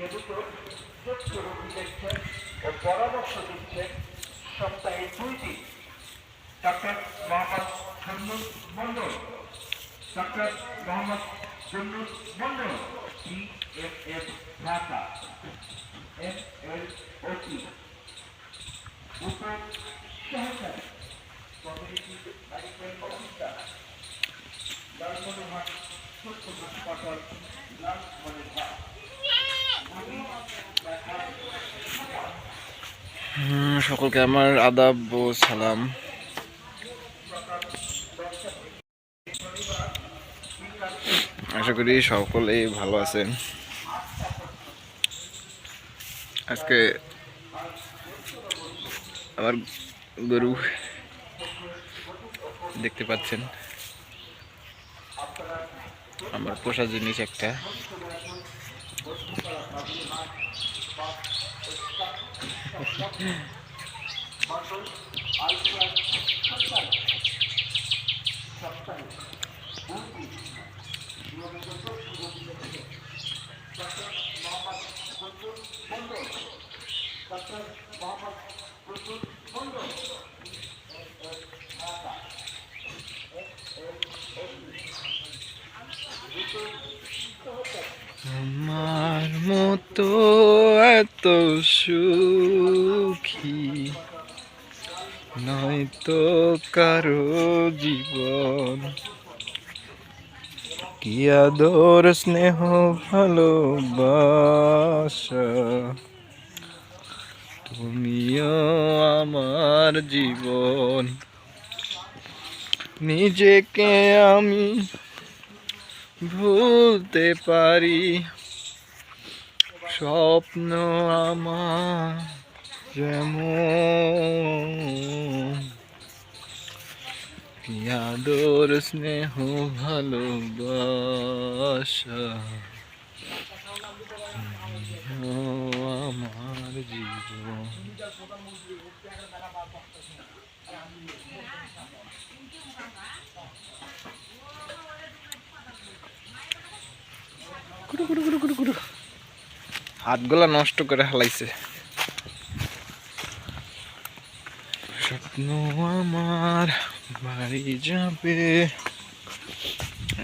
নিয়মিত চোখ রোগী দেখছেন ও পরামর্শ দিচ্ছেন সপ্তাহে 2 দিন doctor Mohammad Junnus Mondal. Doctor Mohammad Junnus Mondal BFS Dhaka MLOT উপ সহকারী কমিউনিটি মেডিকেল অফিসার লালমনিরহাট ছোট্ট হাসপাতাল লালমনিরহাট। সকলকে আমার আদাব ও সালাম। আশা করি সকলেই ভালো আছেন। আজকে আমার গরু দেখতে পাচ্ছেন, আমার পোষা জিনিস একটা। আমার মতো এত সুখী নয়তো কারো জীবন, কি আদর স্নেহ ভালোবাসা, তুমিও আমার জীবন। নিজেকে আমি ভুলতে পারি, স্বপ্ন আমার যেমন, কি আদর স্নেহ ভালোবাসা, তুমিও আমার জীবন। হাতগুলা নষ্ট করে হালাইছে। স্বপ্ন আমার বাড়ি যাবে,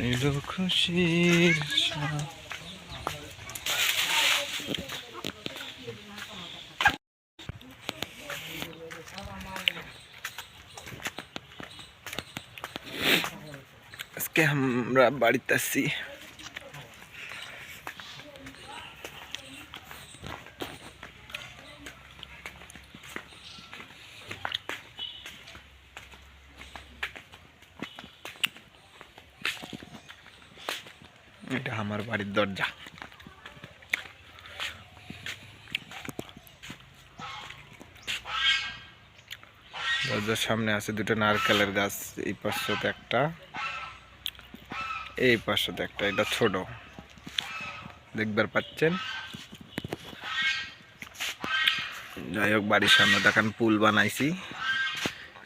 এলো খুশির সাথ। আজকে আমরা বাড়িতে আছি। এটা আমার বাড়ির দরজা। দরজার সামনে আছে দুটো নারকেলের গাছ, এই পাশে একটা, এই পাশে একটা। এটা ছোট, দেখবার পাচ্ছেন। যাই হোক, বাড়ির সামনে দেখেন পুল বানাইছি,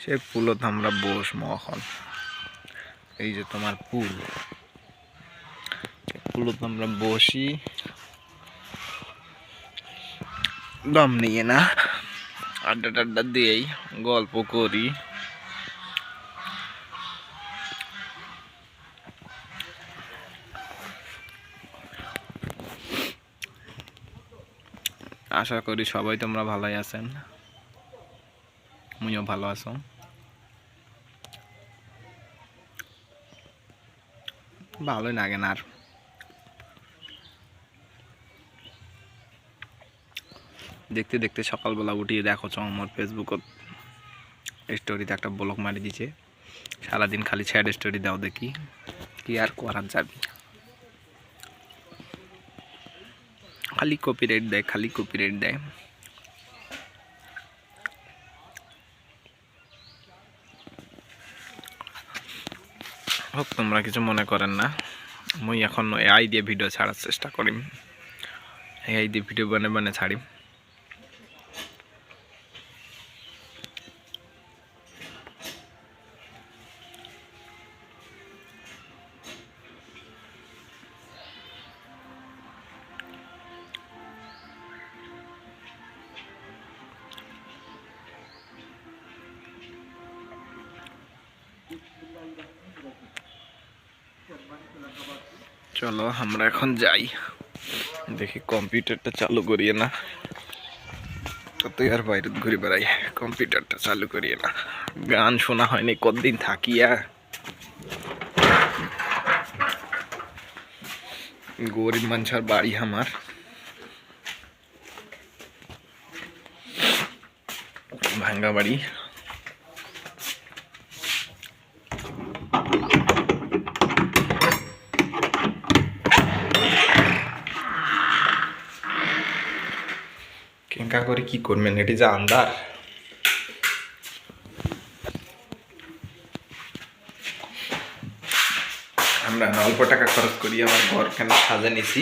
সেই পুলত আমরা বসবো এখন। এই যে তোমার পুল, পুলত আমরা বসি, দম নিয়ে না, আড্ডা টাড্ডা দিয়েই গল্প করি। আশা করি সবাই তোমরা ভালোই আছেন, আমিও ভালো আছো। ভালোই লাগে না আর। দেখতে দেখতে সকালবেলা উঠিয়ে দেখো আমার ফেসবুকত স্টোরিতে একটা ব্লগ মারি দিছে, সারাদিন খালি স্যাড স্টোরি দাও, দেখি কি আর করার যাবি। খালি কপিরাইট দেয়, খালি কপিরাইট দেয়। হোক, তোমরা কিছু মনে করেন না। মুই এখন এআই দিয়ে ভিডিও ছাড়ার চেষ্টা করিম, এআই দিয়ে ভিডিও বানে ছাড়িম। চলো আমরা এখন যাই, দেখি কম্পিউটারটা চালু করিয়ে না, কতই আর বাইরে ঘুরে বেড়াই, কম্পিউটারটা চালু করিয়ে না। গান শোনা হয়নি কতদিন থাকিয়া। গরিব মানুষের বাড়ি আমার, ভাঙ্গা বাড়ি। কেঙ্কা করে কি করবেন, এটি যা আন্দার। আমরা অল্প টাকা খরচ করি আমার ঘরখানে সাজা নিছি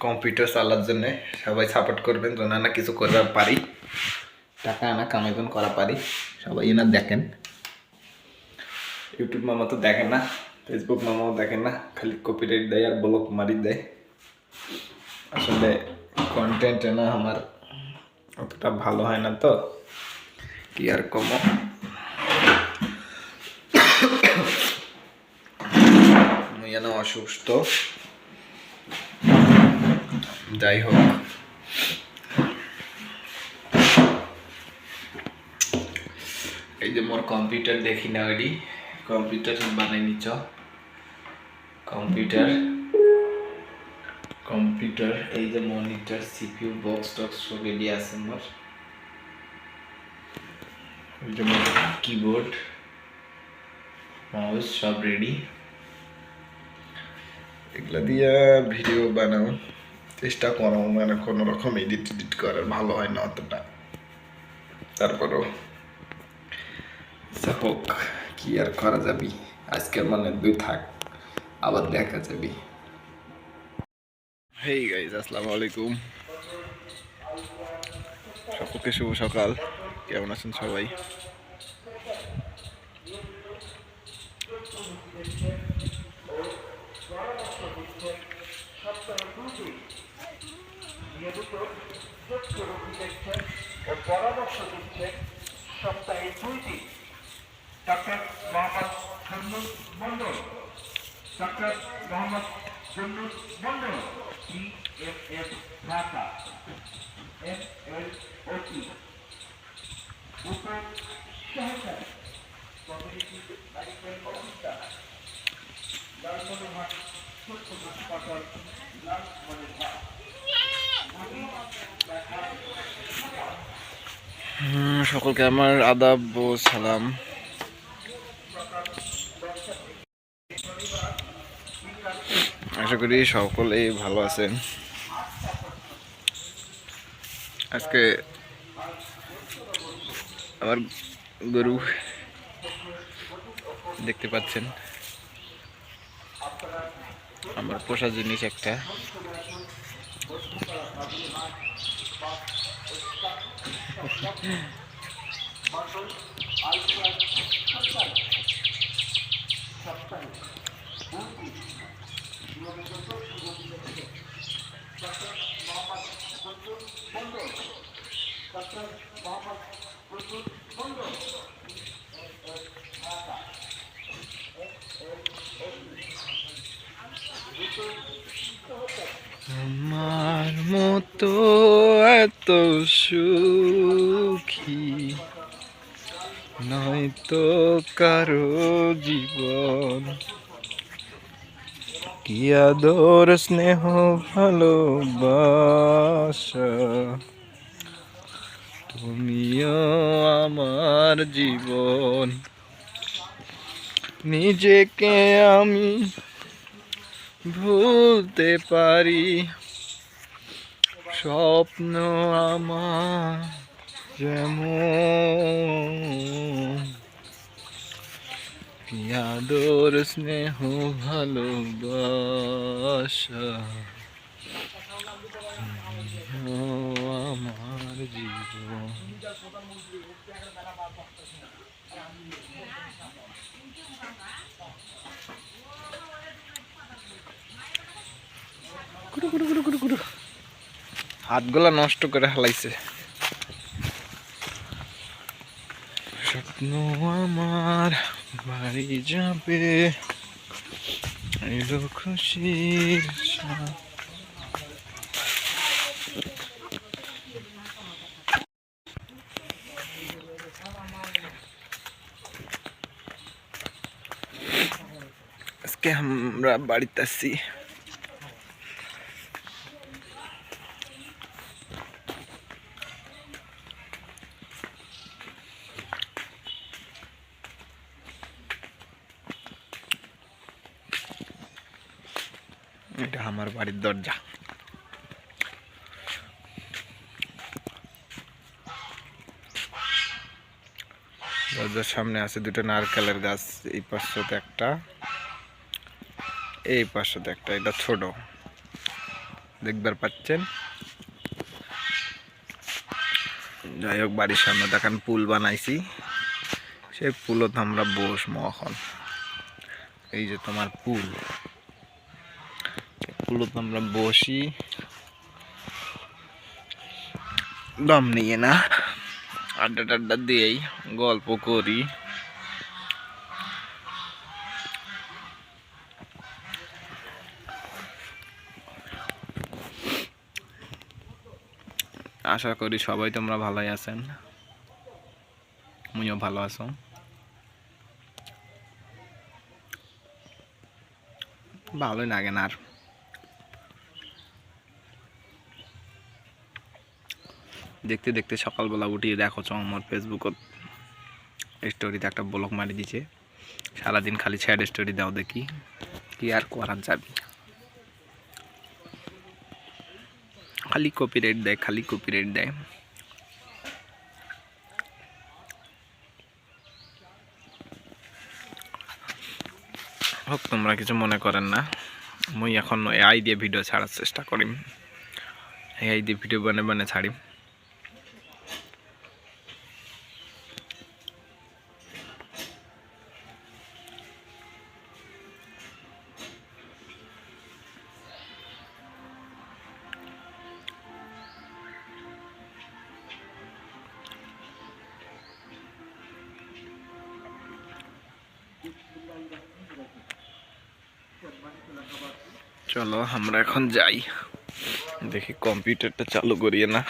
কম্পিউটার চালার জন্য। সবাই সাপোর্ট করবেন যেন না কিছু করবার পারি, টাকা আনা কামাইজন করা পারি। সবাই না দেখেন, ইউটিউব মামা তো দেখেন না, ফেসবুক মামাও দেখেন না, খালি কপিরাইট দেয় আর ব্লক মারি দেয়। আসলে কন্টেন্ট না আমার অতটা ভালো হয় না, তো কি আর কমো। যেন অসুস্থ, যাই হোক। এই যে মোর কম্পিউটার দেখি না, ওইটি কম্পিউটার বানাই নিচ্ছ। কম্পিউটার এই যে মনিটর, সিপিইউ, বক্স টক্স সব রেডি আছে মোর। এই যে মোর কিবোর্ড, মাউস সব রেডি। এগুলা দিয়ে ভিডিও বানাও, চেষ্টা করো, মানে কোনো রকম এডিট করার ভালো হয় না অতটা, তারপরও হোক, কি আর করা যাবি। আজকের মানে দুই থাক, আবার দেখা যাবি। হেই গাইজ, আসসালামু আলাইকুম, সকলকে শুভ সকাল। কেমন আছেন সবাই? পরামর্শ দিচ্ছেন সপ্তাহে 2 দিন doctor Mohammad Junnus Mondal. Doctor Mohammad Junnus Mondal, EFF Dhaka, MLOT, উপ সহকারী কমিউনিটি মেডিকেল অফিসার, লালমনিরহাট ছোট্ট হাসপাতাল, লালমনিরহাট। সকলকে আমার আদাব ও সালাম। আশা করি সকলেই ভালো আছেন। আজকে আমার গরু দেখতে পাচ্ছেন, আমার পোষা জিনিস একটা। আমার মতো এত সুখী নয়তো কারো জীবন, কি আদর স্নেহ ভালোবাসা, তুমিও আমার জীবন। নিজেকে আমি ভুলতে পারি, স্বপ্ন আমার যেমন, কি আদর স্নেহ ভালোবাসা, আমার জীবন। হাতগুলা নষ্ট করে হালাইছে। স্বপ্ন আমার বাড়ি যাবে, এলো খুশির সাথ। আজকে আমরা বাড়িতে আসছি। এটা আমার বাড়ির দরজা। দরজার সামনে আছে দুটো নারকেলের গাছ, এই পাশটাতে একটা, এই পাশটাতে একটা। এটা ছোট, দেখবার পাচ্ছেন। যাই হোক, বাড়ির সামনে দেখেন পুল বানাইছি, সেই পুলত আমরা বসবো এখন। এই যে তোমার পুল, পুলত আমরা বসি, দম নিয়ে না, আড্ডা টাড্ডা দিয়েই গল্প করি। আশা করি সবাই তোমরা ভালোই আছেন, আমিও ভালো আছো। ভালোই লাগে না আর। দেখতে দেখতে সকালবেলা উঠিয়ে দেখো আমার ফেসবুকত স্টোরিতে একটা ব্লগ মারি দিছে, সারাদিন খালি স্যাড স্টোরি দাও, দেখি কি আর করার যাবি। খালি কপিরাইট দেয়, খালি কপিরাইট দেয়। হোক, তোমরা কিছু মনে করেন না। মুই এখন এআই দিয়ে ভিডিও ছাড়ার চেষ্টা করি, এআই দিয়ে ভিডিও বানে বানে ছাড়ি। চলো আমরা এখন যাই, দেখি কম্পিউটারটা চালু করিয়ে না,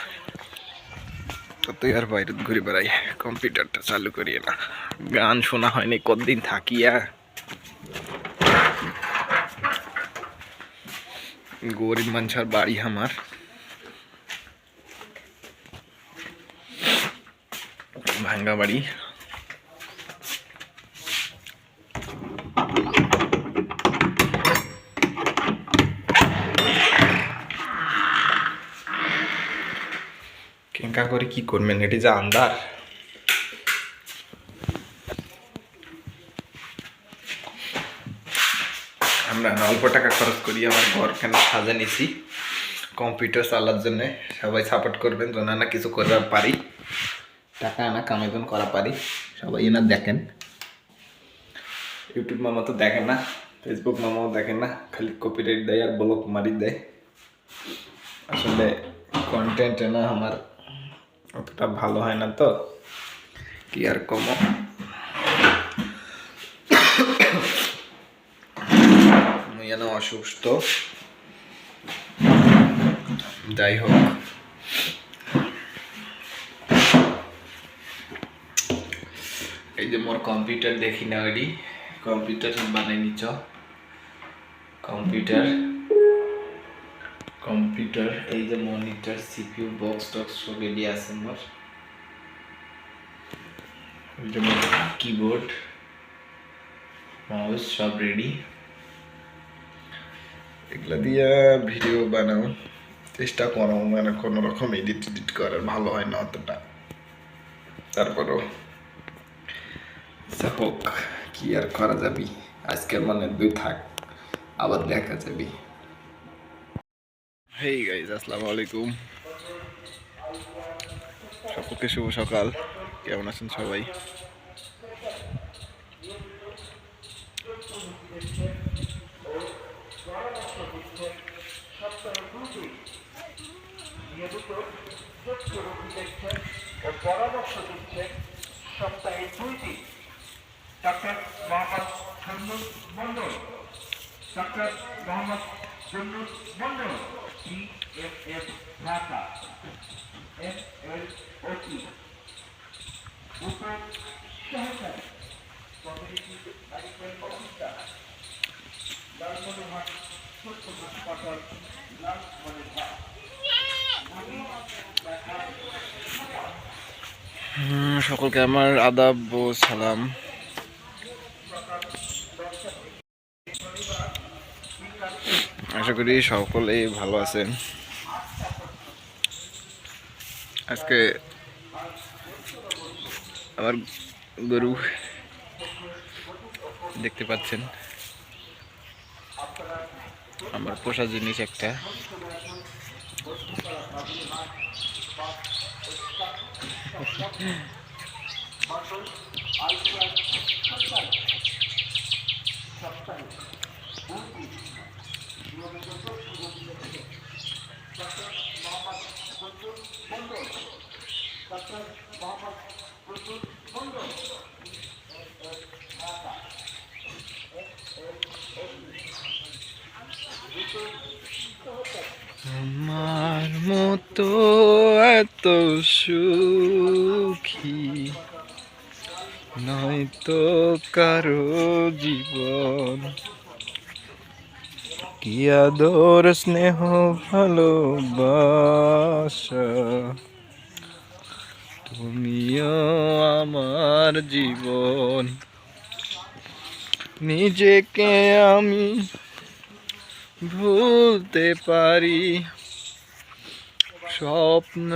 ততই আর বাইরে ঘুরে বেড়াই। কম্পিউটারটা চালু করিয়ে না, গান শোনা হয়নি কতদিন থাকিয়া। গরিব মানুষের বাড়ি আমার, ভাঙ্গা বাড়ি। কেঙ্কা করে কি করবেন, এটি যে আন্দার। আমরা অল্প টাকা খরচ করি আমার ঘরখানে সাজা নিছি কম্পিউটার চালার জন্য। সবাই সাপোর্ট করবেন যেন না কিছু করবার পারি, টাকা আনা কামাইজন করা পারি। সবাই এনার দেখেন, ইউটিউব মামা তো দেখেন না, ফেসবুক মামাও দেখেন না, খালি কপিরাইট দেয় আর ব্লক মারি দেয়। আসলে কন্টেন্ট না আমার অতটা ভালো হয় না, তো কি আর কম। আমি যেন অসুস্থ, যাই হোক। এই যে মোর কম্পিউটার দেখি না, ওইটি কম্পিউটার বানাই নিচ্ছ। কম্পিউটার কম্পিউটার এই যে মনিটর, সিপিইউ, বক্স টক্স সব রেডি আছে মোর। এই যে কিবোর্ড, মাউস সব রেডি। এগুলা দিয়ে ভিডিও বানাও চেষ্টা করো, মানে কোনো রকম এডিট করার ভালো হয় না অতটা, তারপরও হোক, কি আর করা যাবি। আজকের মানে দুই থাক, আবার দেখা যাবি। হেই গাইজ, আসসালামু আলাইকুম, সকলকে শুভ সকাল। কেমন আছেন সবাই? পরামর্শ দিচ্ছেন সপ্তাহে 2 দিন ডাক্তার Mohammad Mondal. Doctor Mohammad Junnus Mondal DFF Dhaka MLOT উপ সহকারী কমিউনিটি মেডিকেল অফিসার লালমনিরহাট ছোট্ট হাসপাতাল লালমনিরহাট সকলকে আমার আদাব ও সালাম। আশা করি সকলেই ভালো আছেন। আজকে আমার গরু দেখতে পাচ্ছেন, আমার পোষা জিনিস একটা। আমার মতো এত সুখী নয়তো কারো জীবন, কি আদর স্নেহ ভালোবাসা, তুমিও আমার জীবন। নিজেকে আমি ভুলতে পারি, স্বপ্ন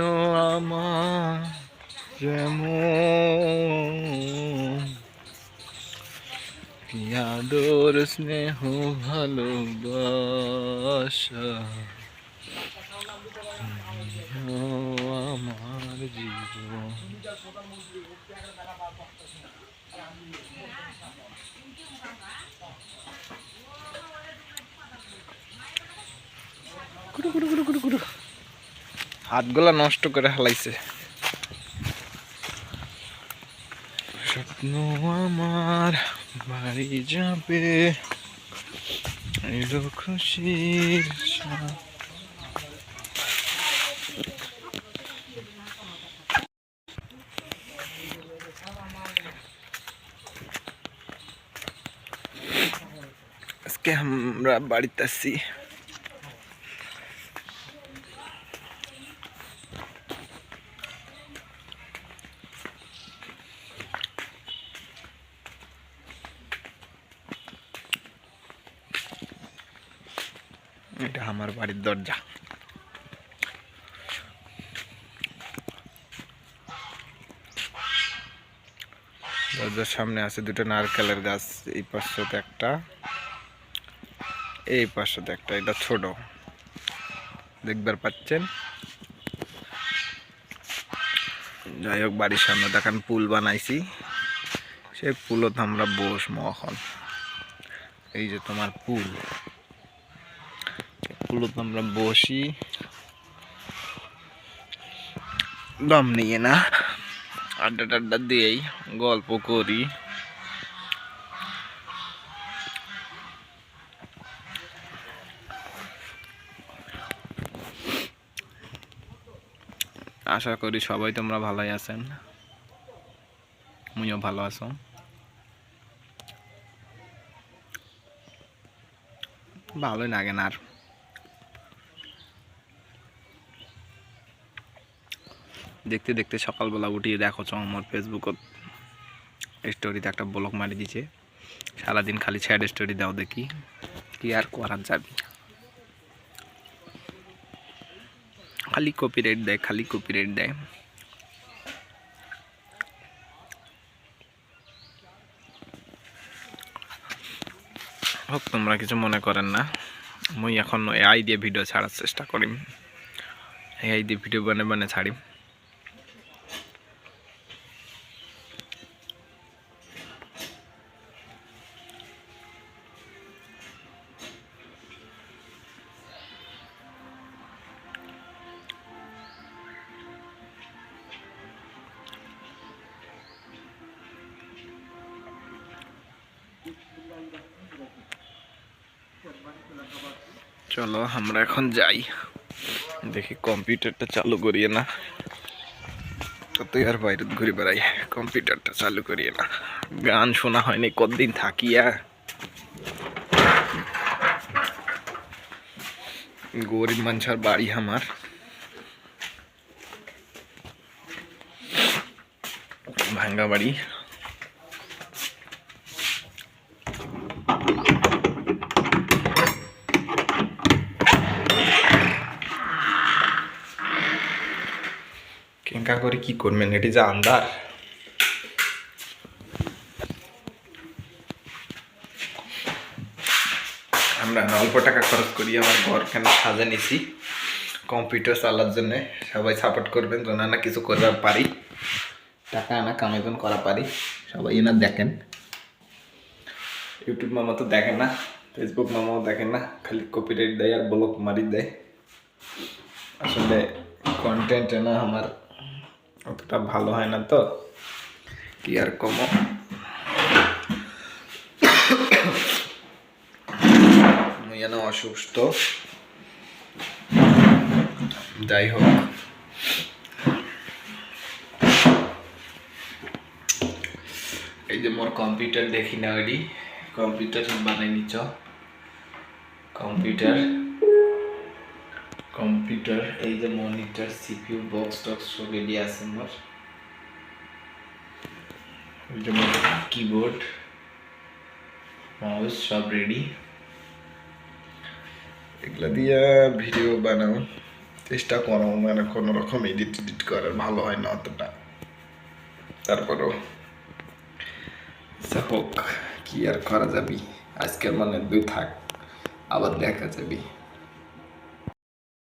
আমার যেমন, কি আদর স্নেহ ভালোবাসা, তুমিও আমার জীবন। হাতগুলা নষ্ট করে হালাইছে। স্বপ্ন আমার বাড়ি যাবে, এলো খুশির সাথ। আজকে আমরা বাড়িতে আছি। এটা আমার বাড়ির দরজা। দরজার সামনে আছে দুটো নারকেলের গাছ, এই পাশটাতে একটা, এই পাশটাতে একটা। এটা ছোট, দেখবার পাচ্ছেন। যাই হোক, বাড়ির সামনে দেখেন পুল বানাইছি, সেই পুলত আমরা বসবো এখন। এই যে তোমার পুল, পুলত আমরা বসি, দম নিয়ে না, আড্ডা টাড্ডা দিয়েই গল্প করি। আশা করি সবাই তোমরা ভালোই আছেন, মুইও ভালো আছো। ভালোই লাগে না আর। দেখতে দেখতে সকালবেলা উঠিয়ে দেখো আমার ফেসবুকত স্টোরিতে একটা ব্লগ মারি দিছে। সারাদিন খালি স্যাড স্টোরি দাও, দেখি কি আর করার যাবি। খালি কপিরাইট দেয়, খালি কপিরাইট দেয়। হোক, তোমরা কিছু মনে করেন না। মুই এখন এআই দিয়ে ভিডিও ছাড়ার চেষ্টা করিম, এআই দিয়ে ভিডিও বানে ছাড়িম। চলো আমরা এখন যাই, দেখি কম্পিউটারটা চালু করিয়ে না, ততই আর বাইরে ঘুরে বেড়াই, কম্পিউটারটা চালু করিয়ে না। গান শোনা হয়নি কতদিন থাকিয়া, গরিব মানুষের বাড়ি আমার, ভাঙ্গা বাড়ি। কেঙ্কা করে কি করবেন, এটি যা আন্দার। আমরা অল্প টাকা খরচ করি আমার ঘরখানে সাজা নিছি কম্পিউটার চালার জন্য। সবাই সাপোর্ট করবেন যেন না কিছু করতে পারি, টাকা আনা কামাইজন করা পারি। সবাই না দেখেন, ইউটিউব মামা তো দেখেন না, ফেসবুক মামাও দেখেন না, খালি কপিরাইট দেয় আর ব্লক মারি দেয়। আসলে কন্টেন্ট না আমার অতটা ভালো হয় না, তো কি আর কম। যেন অসুস্থ, যাই হোক। এই যে মোর কম্পিউটার দেখি না, ওইটি কম্পিউটার বানাই নিচ্ছ, কম্পিউটার এই যে মনিটর, সিপিইউ, বক্স টক্স সব রেডি আছে মোর। ওই যে মোর কিবোর্ড, মাউস সব রেডি। এগুলা দিয়ে ভিডিও বানাও চেষ্টা করো, মানে কোনো রকম এডিট করার ভালো হয় না অতটা, তারপরেও সাপোক কি আর করা যাবি, আজকের মানে দুই থাক, আবার দেখা যাবি।